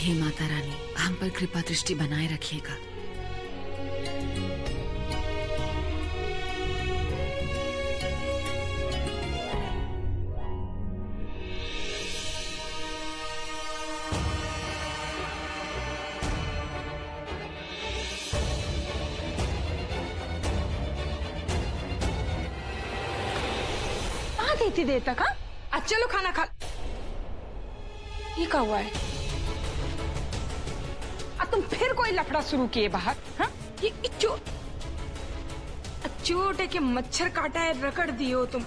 हे माता रानी, हम पर कृपा दृष्टि बनाए रखिएगा। इतनी देर तक? हाँ, आज चलो खाना खा। ये क्या हुआ है? तुम फिर कोई लफड़ा शुरू किए बाहर? हाँ, ये चोट के मच्छर काटा है, रगड़ दिए हो तुम।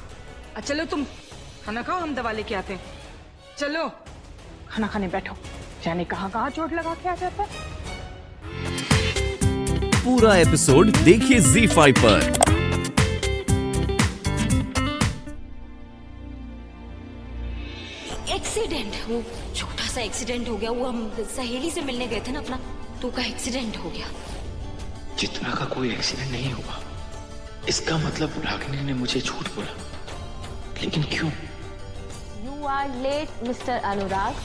चलो तुम खाना खाओ, हम दवा लेके आते हैं। चलो खाना खाने बैठो। जाने कहाँ कहाँ चोट लगा के आ जाता है। पूरा एपिसोड देखिए ZEE5 पर। एक्सीडेंट, वो छोटा सा एक्सीडेंट हो गया। वो हम सहेली से मिलने गए थे ना अपना, तो का एक्सीडेंट हो गया। चित्रा का कोई एक्सीडेंट नहीं हुआ, इसका मतलब रागिनी ने मुझे झूठ बोला। लेकिन क्यों? You are late, Mr. अनुराग।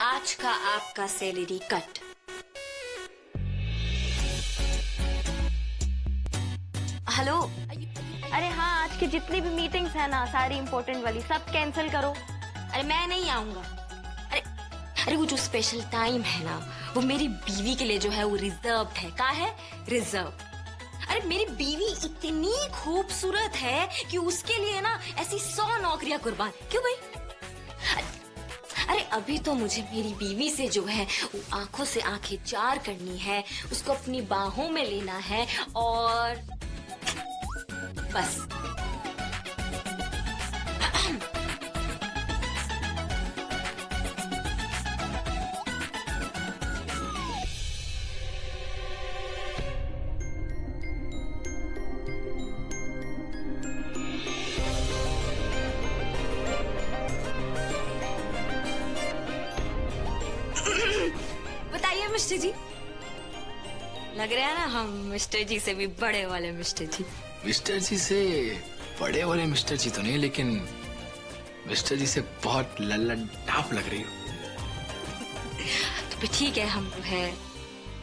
आज का आपका सैलरी कट। हेलो। अरे हाँ, आज की जितनी भी मीटिंग्स है ना, सारी इम्पोर्टेंट वाली, सब कैंसिल करो। अरे मैं नहीं आऊंगा। अरे वो जो स्पेशल टाइम है ना, वो मेरी बीवी के लिए जो है वो रिजर्व है। क्या है? रिजर्व। अरे मेरी बीवी इतनी खूबसूरत है कि उसके लिए ना ऐसी 100 नौकरियां कुर्बान। क्यों भाई? अरे अभी तो मुझे मेरी बीवी से जो है वो आंखों से आंखें चार करनी है, उसको अपनी बाहों में लेना है और बस। बताइए मिस्टर जी। लग रहा है ना हम मिस्टर जी से भी बड़े वाले मिस्टर जी। मिस्टर जी से बड़े वाले मिस्टर जी तो नहीं, लेकिन मिस्टर जी से बहुत लल्ला टाप लग रही हो। तो फिर ठीक है, हम जो है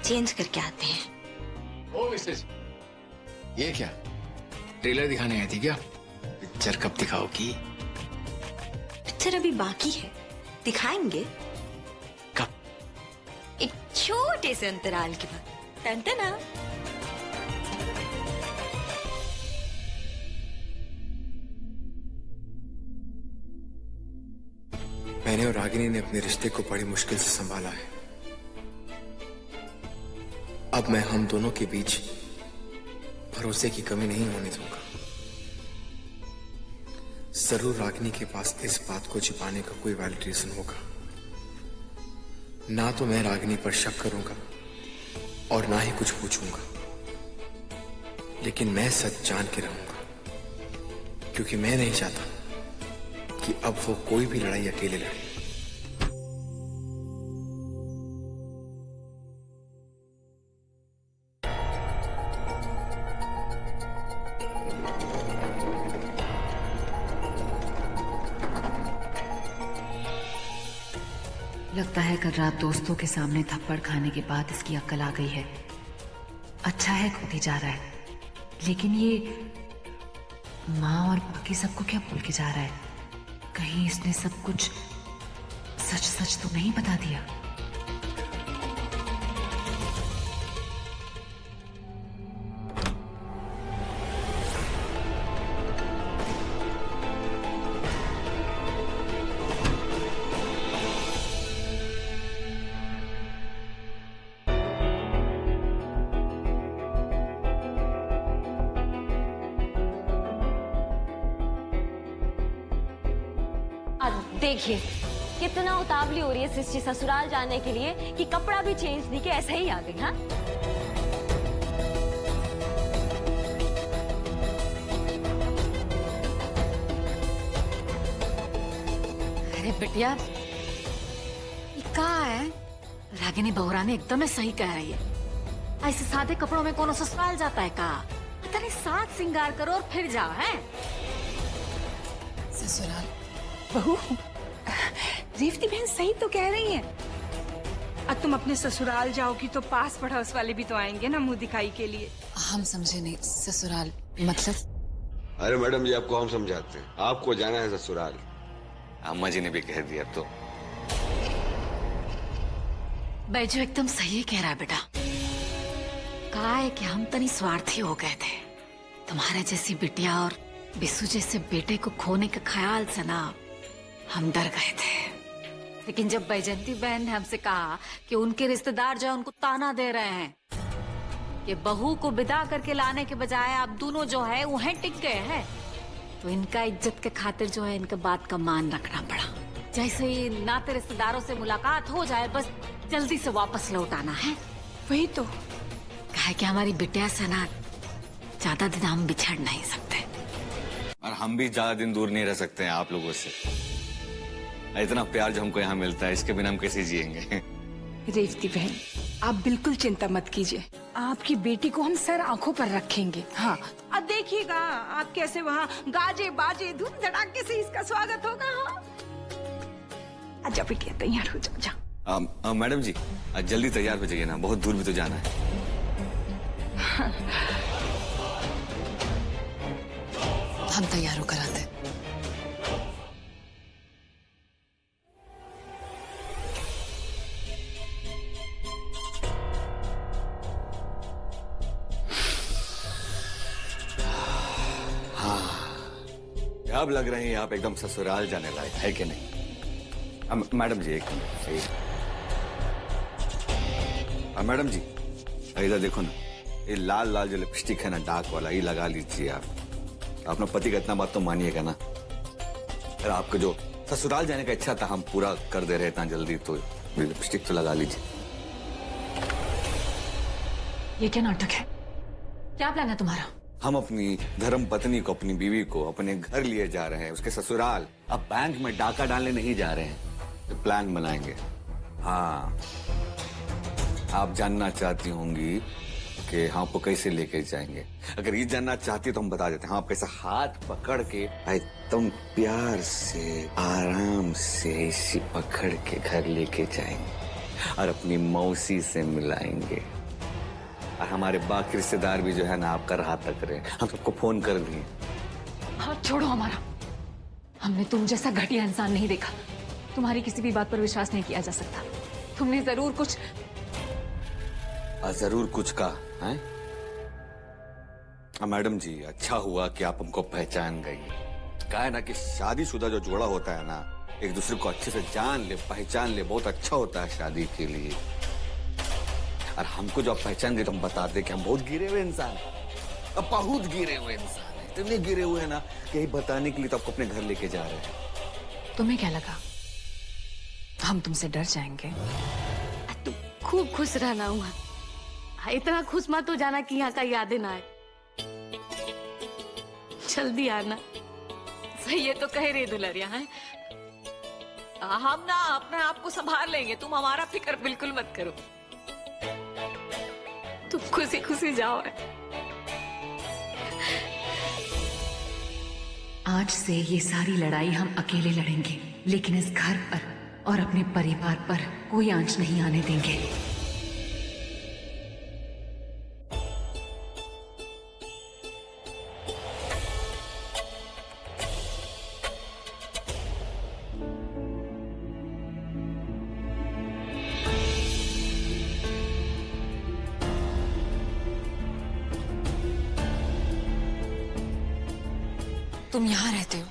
चेंज करके आते हैं। ओ मिस्टर जी, ये क्या ट्रेलर दिखाने आई थी क्या? पिक्चर कब दिखाओगी? पिक्चर अभी बाकी है, दिखाएंगे। कब? एक छोटे से अंतराल के बाद। टंटना। मैंने और रागिनी ने अपने रिश्ते को बड़ी मुश्किल से संभाला है। अब मैं हम दोनों के बीच भरोसे की कमी नहीं होने दूंगा। जरूर रागिनी के पास इस बात को छिपाने का कोई वैलिड रीजन होगा। ना तो मैं रागिनी पर शक करूंगा और ना ही कुछ पूछूंगा, लेकिन मैं सच जान के रहूंगा, क्योंकि मैं नहीं चाहता कि अब वो कोई भी लड़ाई अकेले लड़े। लगता है कल रात दोस्तों के सामने थप्पड़ खाने के बाद इसकी अक्ल आ गई है। अच्छा है खुद ही जा रहा है, लेकिन ये माँ और बाकी सबको क्या बोल के जा रहा है? कहीं इसने सब कुछ सच सच तो नहीं बता दिया? देखिए कितना उतावली हो रही है सृष्टि ससुराल जाने के लिए कि कपड़ा भी चेंज नहीं किया, ऐसे ही आ गई। हाँ, अरे बिटिया, ये कहाँ है? रागिनी बहुरा ने एकदम सही कहा है। ये ऐसे सादे कपड़ों में कौन ससुराल जाता है? का पता नहीं, साथ सिंगार करो और फिर जाओ। है ससुराल। बहू, रेवती बहन सही तो कह रही हैं। अब तुम अपने ससुराल जाओगी तो पास पड़ोस वाले भी तो आएंगे ना मुंह दिखाई के लिए। हम समझे नहीं, ससुराल मतलब? अरे मैडम जी, आपको हम समझाते हैं, आपको जाना है ससुराल। अम्मा जी ने भी कह दिया तो। बैजू एकदम सही कह रहा है बेटा। कहा है कि हम तनी स्वार्थी हो गए थे। तुम्हारे जैसी बिटिया और बिस्सू जैसे बेटे को खोने के ख्याल से ना हम डर गए थे। लेकिन जब बैजंती बहन ने हमसे कहा कि उनके रिश्तेदार जो है उनको ताना दे रहे हैं कि बहू को विदा करके लाने के बजाय आप दोनों जो है वहीं टिक गए हैं, तो इनका इज्जत के खातिर जो है इनका बात का मान रखना पड़ा। जैसे ही नाते रिश्तेदारों से मुलाकात हो जाए बस जल्दी से वापस लौट आना है। वही तो कहा कि हमारी बिटिया से ना ज्यादा दिन हम बिछड़ नहीं सकते। और हम भी ज्यादा दिन दूर नहीं रह सकते हैं आप लोगों से। इतना प्यार जो हमको यहाँ मिलता है, इसके बिना हम कैसे जिएंगे। रेवती बहन, आप बिल्कुल चिंता मत कीजिए। आपकी बेटी को हम सर आंखों पर रखेंगे। हाँ, अब देखिएगा आप कैसे वहाँ गाजे बाजे धूम धड़ाके से इसका स्वागत होगा। हाँ, अच्छा बिटिया तैयार हो जाओ। जा मैडम जी, आज जल्दी तैयार हो जाइए ना, बहुत दूर भी तो जाना है। हम तैयार होकर आते हैं। अब लग रहे हैं आप एकदम ससुराल जाने लायक, है कि नहीं? मैडम जी एक मिनट। मैडम जी इधर देखो ना, ये लाल लाल जो लिपस्टिक है ना डार्क वाला, ये लगा लीजिए आप। अपना पति का इतना बात तो मानिएगा ना। अगर आपको जो ससुराल जाने का इच्छा था हम पूरा कर दे रहे इतना जल्दी, तो लिपस्टिक तो लगा लीजिए। ये क्या नाटक है? क्या प्लान है तुम्हारा? हम अपनी धर्म पत्नी को, अपनी बीवी को अपने घर लिए जा रहे हैं, उसके ससुराल। अब बैंक में डाका डालने नहीं जा रहे हैं, तो प्लान बनाएंगे। हाँ, आप जानना चाहती होंगी कि हम आपको कैसे लेके जाएंगे। अगर ये जानना चाहती तो हम बता देते हैं। हम आपके हाथ पकड़ के एकदम प्यार से आराम से ऐसी पकड़ के घर लेके जाएंगे और अपनी मौसी से मिलाएंगे। और हमारे बाकी रिश्तेदार भी जो है ना आपका राह तक रहे, हम सबको फोन कर दिए। हाथ छोड़ो हमारा। हमने तुम जैसा घटिया इंसान नहीं देखा। तुम्हारी किसी भी बात पर विश्वास नहीं किया जा सकता। तुमने जरूर कुछ कहा है। मैडम जी, अच्छा हुआ कि आप हमको पहचान गई। कहा है ना कि शादीशुदा जो जोड़ा होता है ना, एक दूसरे को अच्छे से जान ले, पहचान ले, बहुत अच्छा होता है शादी के लिए। और हमको जो आप पहचान गए तो हम बता दे कि हम बहुत गिरे हुए इंसान हैं। अब बहुत गिरे हुए इंसान हैं, इतने गिरे हुए हैं ना कि यही बताने के लिए तो आपको अपने घर लेके जा रहे हैं। तुम्हें क्या लगा हम तुमसे डर जाएंगे? तुम खूब खुश रहना हुआ। इतना खुश मत हो जाना कि यहाँ का यादें ना आए। जल्दी आना। सही है तो कह रही दुलरिया है। हम ना अपने आप को संभाल लेंगे, तुम हमारा फिक्र बिल्कुल मत करो। तुम खुशी खुशी जाओ। आज से ये सारी लड़ाई हम अकेले लड़ेंगे, लेकिन इस घर पर और अपने परिवार पर कोई आंच नहीं आने देंगे। तुम यहाँ रहते हो?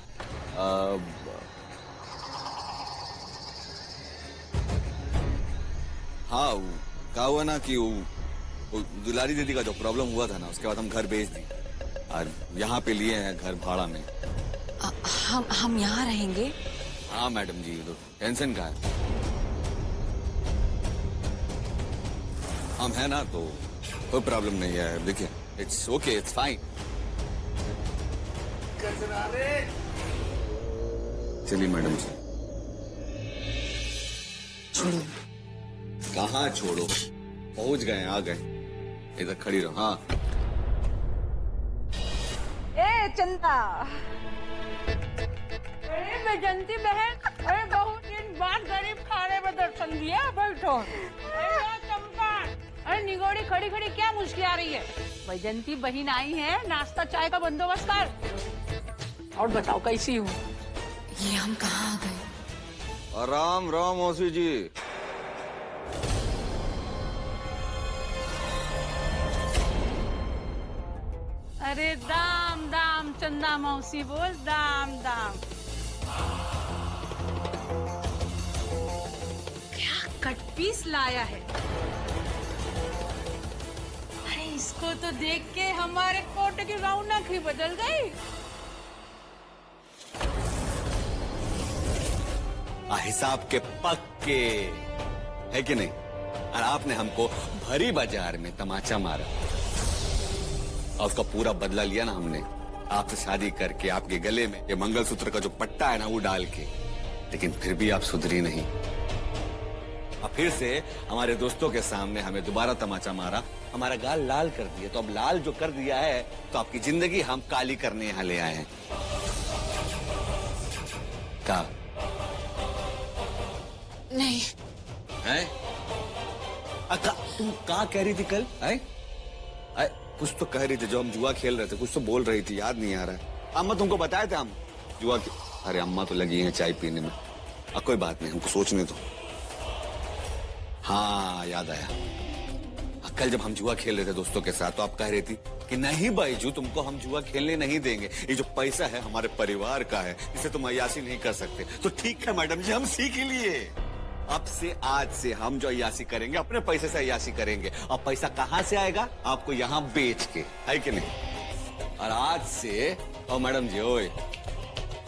हाँ, कहा हुआ ना कि वो दुलारी दीदी का जो प्रॉब्लम हुआ था ना, उसके बाद हम घर भेज दिए और यहाँ पे लिए हैं घर भाड़ा में। हम यहाँ रहेंगे? हाँ मैडम जी, तो टेंशन का है। हम है ना, तो कोई प्रॉब्लम नहीं है। देखिए, इट्स ओके, इट्स फाइन। चलिए मैडम जी। छोड़ो। कहाँ छोड़ो? पहुंच गए, आ गए। इधर खड़ी रहो। हाँ। ए चंदा, अरे बैजंती बहन, अरे बहुत दिन बाद गरीब खाने में दर्शन दिया। बैठो। अरे चंपा, अरे निगोड़ी खड़ी खड़ी क्या मुश्किल आ रही है? बैजंती बहन आई है, नाश्ता चाय का बंदोबस्त कर। और बताओ कैसी हूँ? ये हम कहाँ आ गए? राम राम मौसी जी। अरे दाम दाम चंदा मौसी बोल, दाम दाम। क्या कट पीस लाया है? अरे इसको तो देख के हमारे कोट की रौनक ही बदल गई। हिसाब के पक्के है कि नहीं? और आपने हमको भरी बाजार में तमाचा मारा और उसका पूरा बदला लिया ना हमने, आपसे शादी करके आपके गले में ये मंगलसूत्र का जो पट्टा है ना वो डाल के। लेकिन फिर भी आप सुधरी नहीं और फिर से हमारे दोस्तों के सामने हमें दोबारा तमाचा मारा, हमारा गाल लाल कर दिया। तो अब लाल जो कर दिया है तो आपकी जिंदगी हम काली करने यहाँ ले आए हैं। का नहीं है? तुम कहाँ कह रही थी कल? है? कुछ तो कह रही थी, जो हम जुआ खेल रहे थे, कुछ तो बोल रही थी, याद नहीं आ रहा है। अम्मा तुमको बताया था हम जुआ अरे अम्मा तो लगी हैं चाय पीने में। कोई बात नहीं, हमको सोचने दो। हाँ याद आया, कल जब हम जुआ खेल रहे थे दोस्तों के साथ तो आप कह रही थी कि नहीं बाईजू, तुमको हम जुआ खेलने नहीं देंगे, ये जो पैसा है हमारे परिवार का है, इसे तुम अय्यासी नहीं कर सकते। तो ठीक है मैडम जी, हम सीख लिए, अब से आज से हम जो अय्यासी करेंगे अपने पैसे से अय्यासी करेंगे। और पैसा कहाँ से आएगा? आपको यहाँ बेच के, है कि नहीं? और आज से ओ मैडम जी, ओए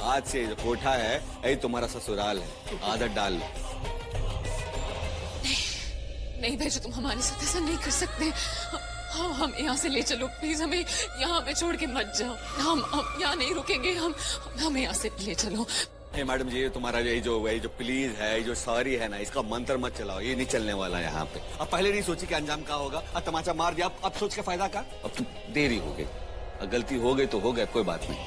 आज से जो कोठा है यही तुम्हारा ससुराल है, आदत डाल लो। नहीं भाई, जो तुम हमारे साथ ऐसा नहीं कर सकते। हम यहाँ से ले चलो प्लीज, हमें यहाँ में छोड़ के मत जाओ। हम यहाँ नहीं रुकेंगे, हमें यहाँ से ले चलो। मैडम जी, ये तुम्हारा यही जो प्लीज है, जो सॉरी है ना, इसका मंत्र मत चलाओ, ये नहीं चलने वाला यहाँ पे। अब पहले नहीं सोची कि अंजाम क्या होगा, अब तमाचा मार दिया, अब सोच के फायदा का? अब तो देरी हो गई, गलती हो गई तो हो गई, कोई बात नहीं।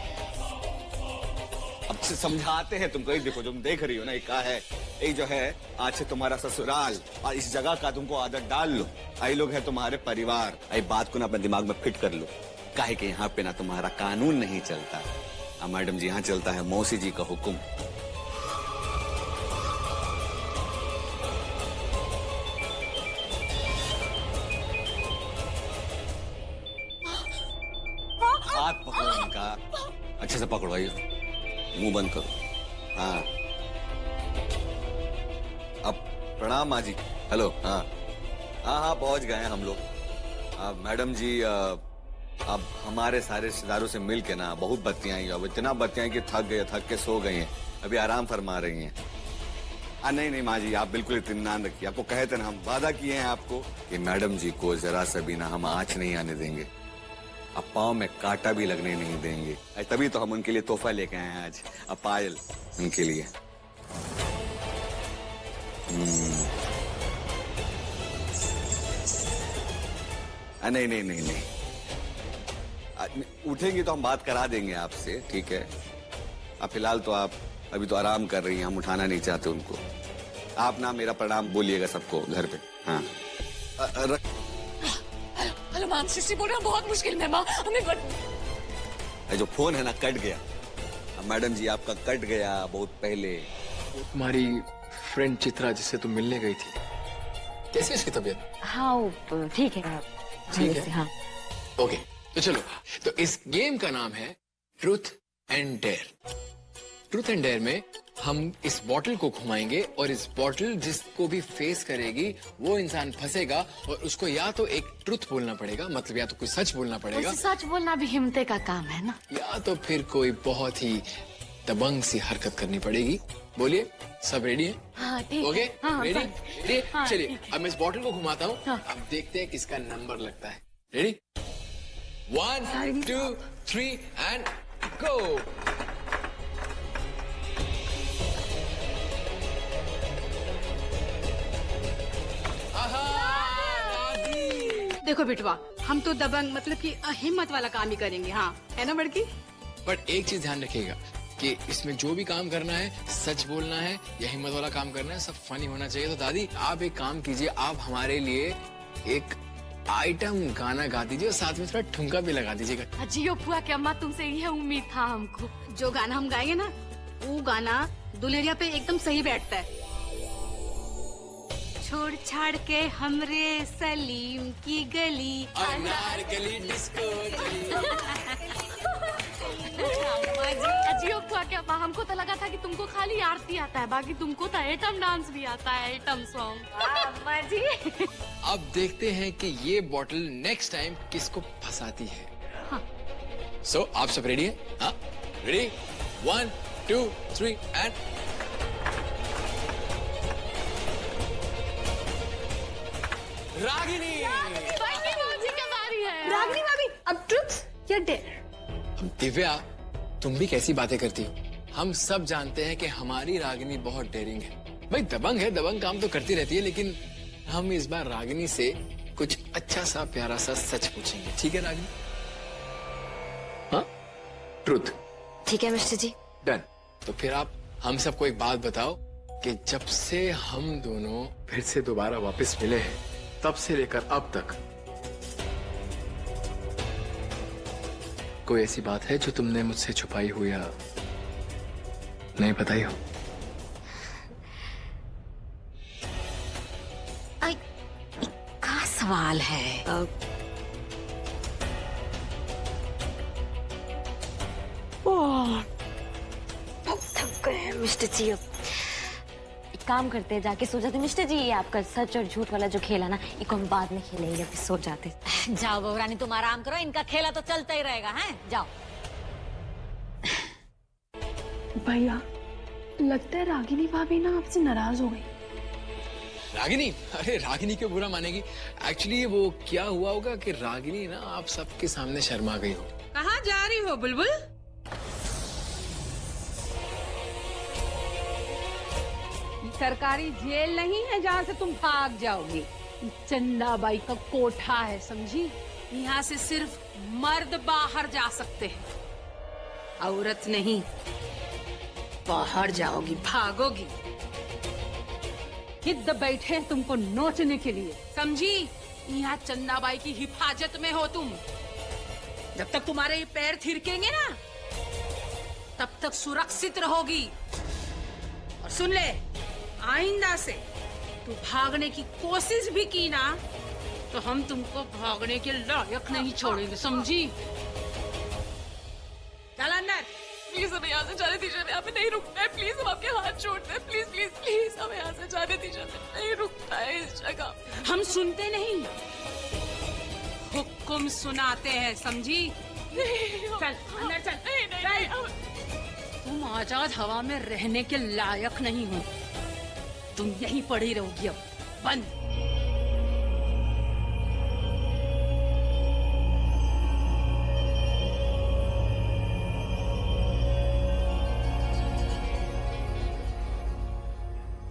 अब से समझाते हैं तुमको, ये देखो जो तुम देख रही हो ना, ये क्या है, ये जो है आज से तुम्हारा ससुराल, और इस जगह का तुमको आदत डाल लो। आई लोग है तुम्हारे परिवार, आई बात को ना अपने दिमाग में फिट कर लो। काहे कि यहाँ पे ना तुम्हारा कानून नहीं चलता, मैडम जी यहाँ चलता है मौसी जी का हुक्म। हाथ पकड़ो इनका, अच्छे से पकड़ो, भाई मुंह बंद करो। हाँ अब प्रणाम माँ जी। हेलो। हाँ हाँ हाँ पहुंच गए हैं हम लोग। मैडम जी अब हमारे सारे रिश्तेदारों से मिल के ना बहुत बत्तियां आई, अब इतना बत्तियां कि थक के सो गई हैं, अभी आराम फरमा रही हैं। नहीं माँ जी, आप बिल्कुल इत्मीनान रखिए, आपको कहे थे ना, हम वादा किए हैं आपको कि मैडम जी को जरा सा भी ना हम आँच नहीं आने देंगे, अब पाँव में कांटा भी लगने नहीं देंगे। तभी तो हम उनके लिए तोहफा लेके आए हैं आज, अब पायल उनके लिए। नहीं उठेंगे तो हम बात करा देंगे आपसे, ठीक है? अब फिलहाल तो आप अभी तो आराम कर रही हैं, हम उठाना नहीं चाहते उनको। आप ना मेरा प्रणाम बोलिएगा सबको घर पे। हाँ हेलो मैम, सिस्टी बोल रहा हूँ, बहुत मुश्किल में माँ, हमें जो फोन है ना कट गया। मैडम जी आपका कट गया बहुत पहले। तुम्हारी फ्रेंड चित्रा जिससे तुम मिलने गई थी, कैसी उसकी तबीयत? हाँ ठीक है, ठीक है। हाँ ओके, तो चलो, तो इस गेम का नाम है truth and dare. Truth and dare में हम इस बॉटल को घुमाएंगे और इस बॉटल जिसको भी फेस करेगी वो इंसान फंसेगा और उसको या तो एक ट्रूथ बोलना पड़ेगा, मतलब या तो कोई सच बोलना पड़ेगा, सच बोलना भी हिम्मत का काम है ना, या तो फिर कोई बहुत ही दबंग सी हरकत करनी पड़ेगी। बोलिए, सब रेडी है? हाँ ठीक ओके, है। हाँ, रेडी? रेडी? हाँ, चलिए अब मैं इस बॉटल को घुमाता हूँ, हाँ। अब देखते हैं किसका नंबर लगता है। रेडी? 1 2 3 and go. देखो बिटवा, हम तो दबंग मतलब कि हिम्मत वाला काम ही करेंगे। हाँ है ना बड़की? बट एक चीज ध्यान रखिएगा, कि इसमें जो भी काम करना है सच बोलना है या हिम्मत वाला काम करना है, सब फनी होना चाहिए। तो दादी आप एक काम कीजिए, आप हमारे लिए एक आइटम गाना गा दीजिए और साथ में थोड़ा ठुमका भी लगा दीजिएगा। अजियो फुआ के अम्मा, तुमसे ये उम्मीद था हमको। जो गाना हम गाएंगे ना, वो गाना दुल्हनिया पे एकदम सही बैठता है। छोड़ छाड़ के हमरे सलीम की गली, अनारकली डिस्को अजियो फुआ के अम्मा, हमको तो लगा था कि तुमको खाली आरती आता है, बाकी तुमको तो एटम डांस भी आता है, एटम सॉन्ग। अम्मा जी अब देखते हैं कि ये बॉटल नेक्स्ट टाइम किसको फंसाती है। सो आप सब रेडी हैं? हाँ, रेडी 1 2 3 एंड रागिनी। रागिनी भाभी, अब ट्रुथ या डेयर? दिव्या, तुम भी कैसी बातें करती हो? हम सब जानते हैं कि हमारी रागिनी बहुत डेयरिंग है। भाई दबंग है, दबंग काम तो करती रहती है, लेकिन हम इस बार रागिनी से कुछ अच्छा सा प्यारा सा सच पूछेंगे। ठीक है रागिनी? हाँ, ट्रुथ। ठीक है मिस्टर जी। डन। तो फिर आप हम सबको एक बात बताओ कि जब से हम दोनों फिर से दोबारा वापस मिले हैं, तब से लेकर अब तक कोई ऐसी बात है जो तुमने मुझसे छुपाई हो या नहीं बताई हो? का सवाल है। थक गए हैं मिस्टर जी। अब एक काम करते हैं, जाके सो जाते। मिस्टर जी, ये आपका सच और झूठ वाला जो खेला ना, इसको हम बाद में खेलेंगे, अभी सो जाते। जाओ बहुरानी, तुम आराम करो, इनका खेला तो चलता ही रहेगा। हैं, जाओ। भैया, लगता है रागिनी भाभी ना आपसे नाराज हो गई। रागिनी? अरे रागिनी क्यों बुरा मानेगी? एक्चुअली वो क्या हुआ होगा कि रागिनी ना आप सबके सामने शर्मा गई हो। कहाँ जा रही हो बुलबुल? सरकारी जेल नहीं है जहाँ से तुम भाग जाओगी। चंदाबाई का कोठा है, समझी? यहाँ से सिर्फ मर्द बाहर जा सकते हैं, औरत नहीं। बाहर जाओगी, भागोगी। हिद्द बैठे हैं तुमको नोचने के लिए, समझी? यहाँ चंदाबाई की हिफाजत में हो तुम। जब तक तुम्हारे ये पैर थिरकेंगे ना, तब तक सुरक्षित रहोगी। और सुन ले, आइंदा से तू भागने की कोशिश भी की ना, तो हम तुमको भागने के लायक नहीं छोड़ेंगे, समझी? चल अंदर। प्लीज हमें यहाँ से जाने दीजिए, यहाँ पे नहीं रुकना है। प्लीज हम आपके हाथ छोड़ते हैं। प्लीज प्लीज प्लीज हमें यहाँ से जाने दीजिए, नहीं रुकना है इस जगह। हम सुनते नहीं, हुक्म सुनाते हैं, समझी? चल अंदर चल। चल। तुम आजाद हवा में रहने के लायक नहीं हो, तुम यहीं पड़ी रहोगी। अब बंद।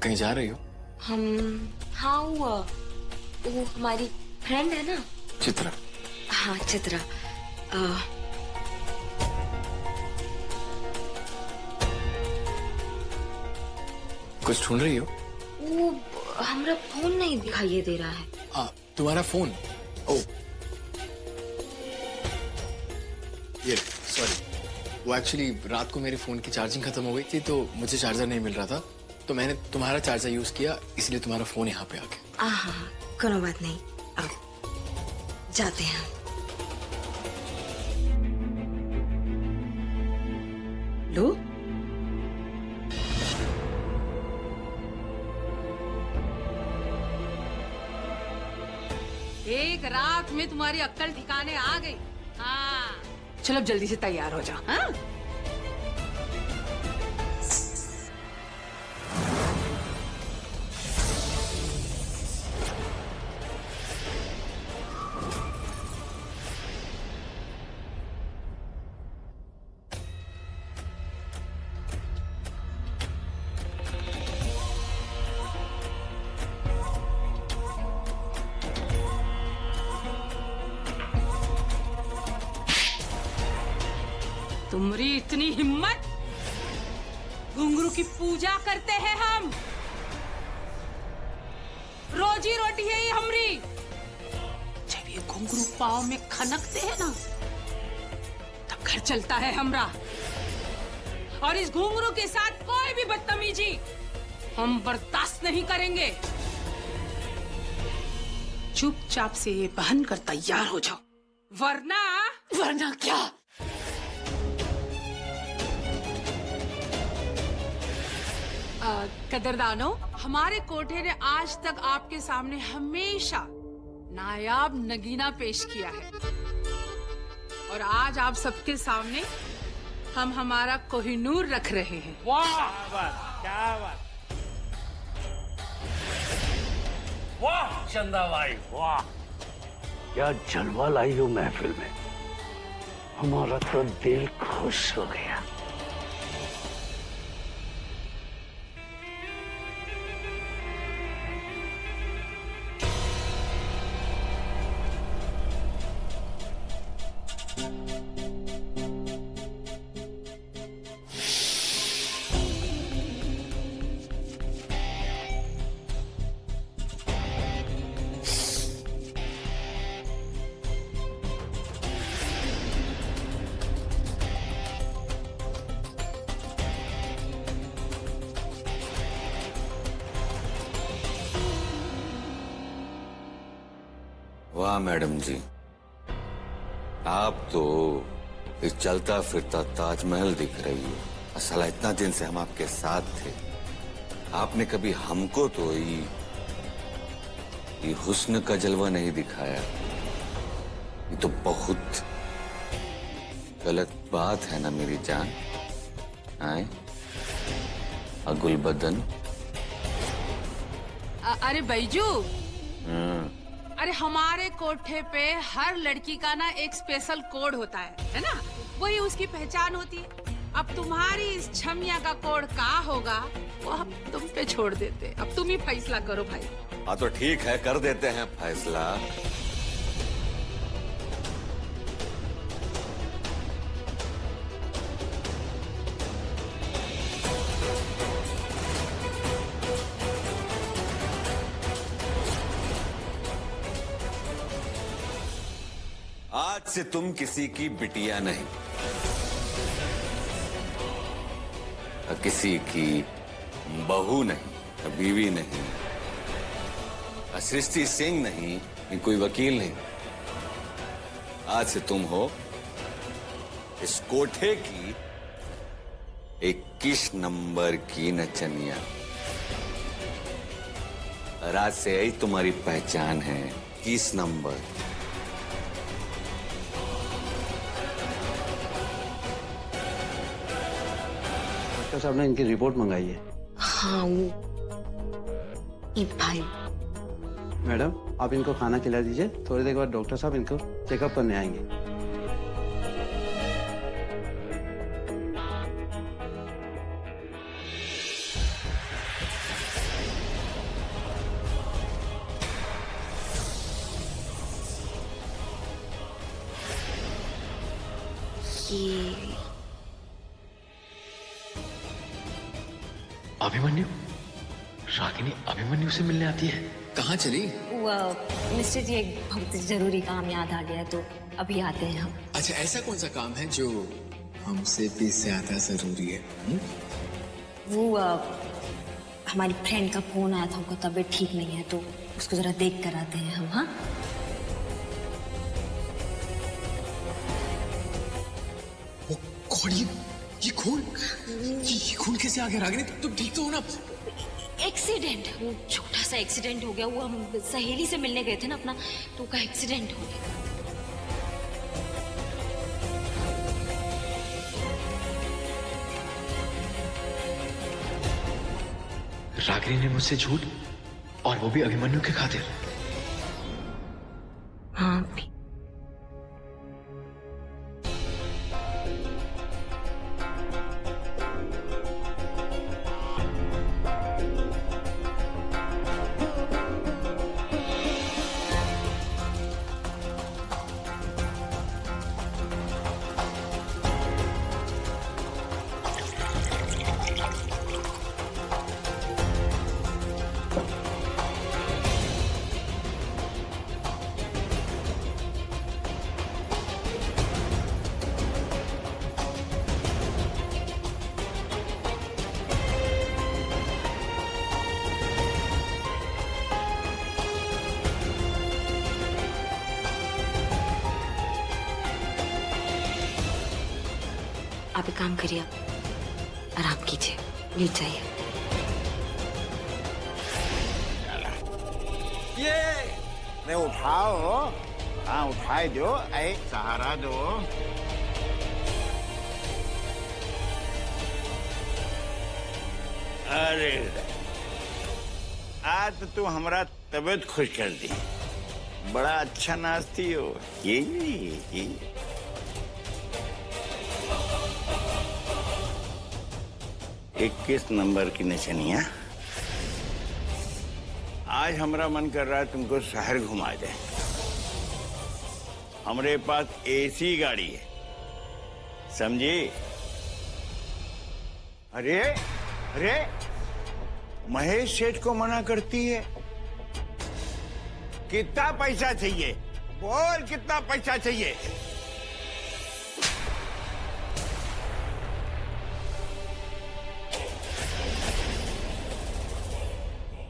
कहीं जा रही हो? हाँ, वो हमारी फ्रेंड है ना, चित्रा। हाँ चित्रा। कुछ ढूंढ रही हो? वो हमारा फोन नहीं दिखाई दे रहा है। तुम्हारा फोन? ओ ये सॉरी, वो एक्चुअली रात को मेरे फोन की चार्जिंग खत्म हो गई थी, तो मुझे चार्जर नहीं मिल रहा था, तो मैंने तुम्हारा चार्जर यूज किया, इसलिए तुम्हारा फोन यहाँ पे आ गया। हाँ, कोई बात नहीं, अब जाते हैं। लो, एक रात में तुम्हारी अक्ल ठिकाने आ गई। हाँ, चलो जल्दी से तैयार हो जाओ। हाँ? तुम्हारी इतनी हिम्मत घुंघरू की पूजा करते हैं हम। रोजी रोटी है ये हमरी। जब ये घुंघरू पाँव में खनकते हैं ना, तब घर चलता है हमरा। और इस घुंघरू के साथ कोई भी बदतमीजी हम बर्दाश्त नहीं करेंगे। चुपचाप से ये पहन कर तैयार हो जाओ, वरना क्या? कदरदानो, हमारे कोठे ने आज तक आपके सामने हमेशा नायाब नगीना पेश किया है, और आज आप सबके सामने हम हमारा कोहिनूर रख रहे हैं। वाह क्या बात, वाह चंदा भाई वाह, क्या जलवा लाई हो महफिल में। हमारा तो दिल खुश हो गया। वाह मैडम जी, आप तो एक चलता फिरता ताजमहल दिख रही हो। असल इतना दिन से हम आपके साथ थे, आपने कभी हमको तो ये हुस्न का जलवा नहीं दिखाया। ये तो बहुत गलत बात है ना मेरी जान। आए अगुल बदन। अरे बैजू, अरे हमारे कोठे पे हर लड़की का ना एक स्पेशल कोड होता है ना, वही उसकी पहचान होती है। अब तुम्हारी इस छमिया का कोड का होगा वो हम तुम पे छोड़ देते। अब तुम ही फैसला करो भाई। हाँ तो ठीक है, कर देते हैं फैसला। आज से तुम किसी की बिटिया नहीं, किसी की बहू नहीं, बीवी नहीं, सृष्टि सिंह नहीं, कोई वकील नहीं। आज से तुम हो इस कोठे की 21 नंबर की नचनिया। और आज से यही तुम्हारी पहचान है, 21 नंबर। डॉक्टर साहब ने इनकी रिपोर्ट मंगाई है। हाँ भाई। मैडम आप इनको खाना खिला दीजिए, थोड़ी देर बाद डॉक्टर साहब इनको चेकअप करने आएंगे। अभिमन्यु, रागिनी अभिमन्यु से मिलने आती है। कहाँ चली? मिस्टर जी, एक बहुत जरूरी काम याद आ गया तो अभी आते हैं हम। अच्छा, ऐसा कौन सा काम है जो हमसे भी ज्यादा जरूरी है? वो हमारी फ्रेंड का फोन आया था, उनको तबीयत ठीक नहीं है तो उसको जरा देख कर आते हैं हम। हाँ ये खून, ये खून कैसे आ गया? रागिनी तुम ठीक तो हो ना? एक्सीडेंट, वो छोटा सा एक्सीडेंट हो गया। वो हम सहेली से मिलने गए थे ना अपना, तो का एक्सीडेंट हो गया। रागिनी ने मुझसे झूठ, और वो भी अभिमन्यु के खातिर। हाँ आप एक काम करिए, आराम कीजिए, लेट जाइए। ये उठाओ, हाँ उठाए दो, एक सहारा दो। अरे आज तो तू हमारा तबीयत खुश कर दी, बड़ा अच्छा नाचती हो। ये 21 नंबर की निशानियां। आज हमारा मन कर रहा है तुमको शहर घुमा जाए। हमारे पास एसी गाड़ी है, समझी? अरे अरे महेश सेठ को मना करती है। कितना पैसा चाहिए? बोल कितना पैसा चाहिए?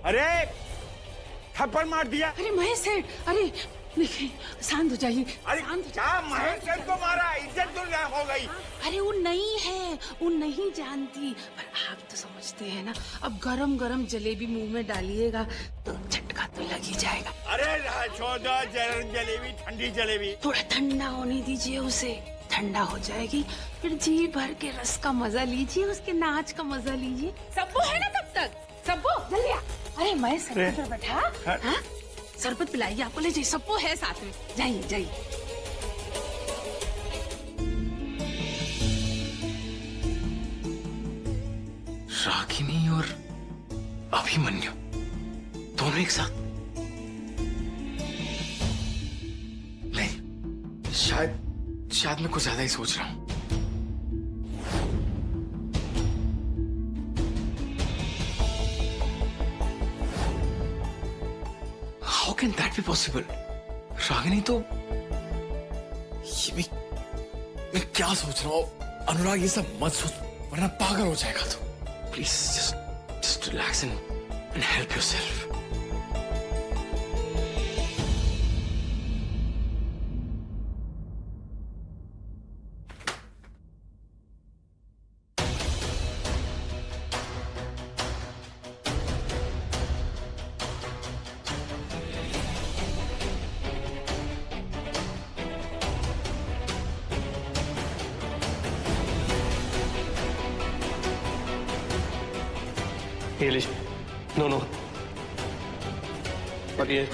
अरे थप्पड़ मार दिया। अरे महेश सेठ, अरे देखिए, शांत हो जाइए। अरे क्या महेश सेठ को मारा? इज्जत तो हो गई। अरे वो नहीं है, वो नहीं जानती, पर आप तो समझते हैं ना, अब गरम गरम जलेबी मुंह में डालिएगा तो झटका तो लग ही जाएगा। अरे जलेबी, ठंडी जलेबी। थोड़ा ठंडा होने दीजिए उसे, ठंडा हो जाएगी, फिर जी भर के रस का मजा लीजिए, उसके नाच का मजा लीजिए। सबो है ना तब तक? सबो जल्दी आ। अरे मैं सरबत पर बैठा, हाँ? शरबत पिलाइए, आपको ले जाइए, सबको है साथ में, जाइए जाइए। रागिनी और अभिमन्यु दोनों एक साथ? नहीं, शायद मैं कुछ ज्यादा ही सोच रहा हूं। How can that be possible? Ragini तो ये मैं क्या सोच रहा हूँ? अनुराग ये सब मत सोच, वरना पागल हो जाएगा तो। Please just relax and help yourself. ये लीजिए, दोनों, और ये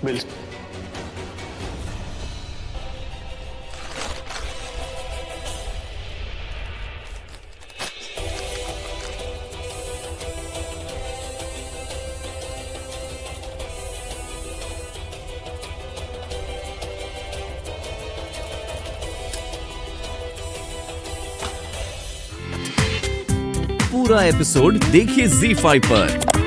बिल। पूरा एपिसोड देखिए ZEE5 पर।